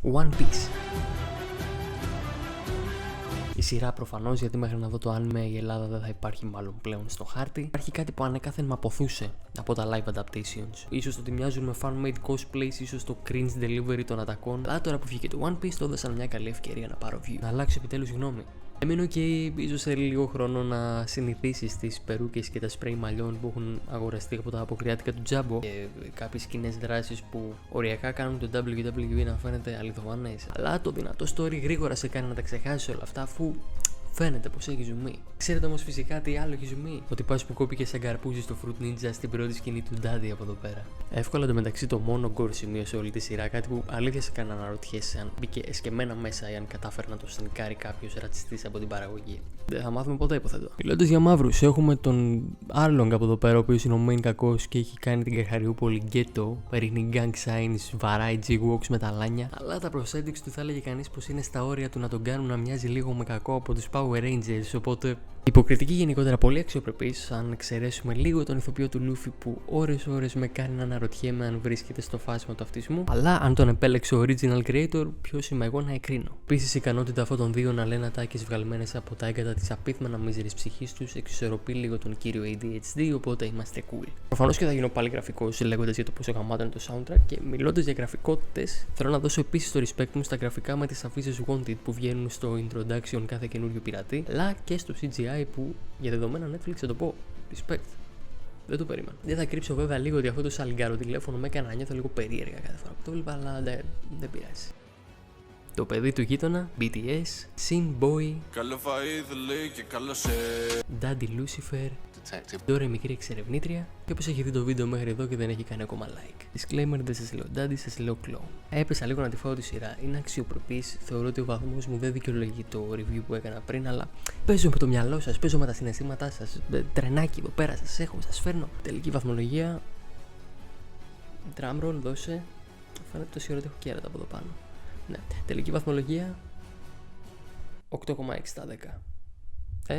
One Piece. Η σειρά προφανώς, γιατί μέχρι να δω το anime η Ελλάδα δεν θα υπάρχει μάλλον πλέον στο χάρτη. Υπάρχει κάτι που ανέκαθεν με αποθούσε από τα live adaptations. Ίσως το ότι μοιάζουν με fan-made cosplays, ίσως το cringe delivery των ατακών. Αλλά τώρα που βγήκε το One Piece, το έδωσαν μια καλή ευκαιρία να πάρω view. Να αλλάξω επιτέλους γνώμη. Έμεινε ίσως σε λίγο χρόνο να συνηθίσεις στις περούκες και τα σπρέι μαλλιών που έχουν αγοραστεί από τα αποκριάτικα του Τζάμπο και κάποιες κοινές δράσεις που οριακά κάνουν το WWE να φαίνεται αληθοφανές. Αλλά το δυνατό story γρήγορα σε κάνει να τα ξεχάσεις όλα αυτά, αφού φαίνεται πως έχει ζουμί. Ξέρετε όμως φυσικά τι άλλο έχει ζουμί? Ότι πας που κόπηκε σαν καρπούζι στο Fruit Ninja στην πρώτη σκηνή του Daddy από εδώ πέρα. Εύκολα εντωμεταξύ το μόνο γκορ σημείο σε όλη τη σειρά, κάτι που αλήθεια σε κάνει να αναρωτιέσαι αν μπήκε εσκεμμένα μέσα ή αν κατάφερε να το σνικάρει κάποιος ρατσιστής από την παραγωγή. Δεν θα μάθουμε ποτέ, υποθέτω. Μιλώντας για μαύρους, έχουμε τον Arlong από εδώ πέρα, ο οποίος είναι ο main κακός και έχει κάνει την Καρχαριούπολη γκέτο. Ρίχνει gang signs, βαράει G-Walks με τα λάνια. Αλλά τα prosthetics του θα έλεγε κανείς πως είναι στα όρια του να τον κάνουν να μοιάζει λίγο με κακό από τους Power Rangers, οπότε υποκριτική γενικότερα πολύ αξιοπρεπής, αν εξαιρέσουμε λίγο τον ηθοποιό του Luffy που ώρες με κάνει να αναρωτιέμαι αν βρίσκεται στο φάσμα του αυτισμού. Αλλά αν τον επέλεξε ο original creator, ποιος είμαι εγώ να εκρίνω? Επίσης, η ικανότητα αυτών των δύο να λένε ατάκες βγαλμένες από τα έγκατα της απίθμενα μίζερης ψυχής τους εξισορροπεί λίγο τον κύριο ADHD, οπότε είμαστε cool. Προφανώς και θα γίνω πάλι γραφικός λέγοντας για το πόσο γαμάτο είναι το soundtrack, και μιλώντας για γραφικότητες, θέλω να δώσω επίσης το respect μου στα γραφικά με τις αφήσεις Wanted που βγαίνουν στο introduction κάθε καινούριο πειρατή, αλλά και στο CGI που για δεδομένα Netflix θα το πω. Respect. Δεν το περίμενα. Δεν θα κρύψω βέβαια λίγο ότι αυτό το σαλγκάρο τηλέφωνο με έκανε να νιώθω λίγο περίεργα κάθε φορά που το βλέπα, αλλά δεν πειράζει. Το παιδί του γείτονα, BTS, Sin Boy, καλό φαΐ λέει και καλό σε Daddy Lucifer, τώρα μικρή εξερευνήτρια, και όπως έχει δει το βίντεο μέχρι εδώ και δεν έχει κάνει ακόμα like. Disclaimer, δεν σας λέω Daddy, σας λέω clone. Έπεσα λίγο να τη φάω τη σειρά, είναι αξιοπρεπής, θεωρώ ότι ο βαθμός μου δεν δικαιολογεί το review που έκανα πριν, αλλά παίζω με το μυαλό σας, παίζω με τα συναισθήματά σας, τρενάκι εδώ πέρα σας έχω, σας φέρνω. Τελική βαθμολογία, drumroll δώσε, φαίνεται τόση ώρα ότι έχω κέρατα από εδώ πάνω. Ναι, τελική βαθμολογία 8,6 στα 10.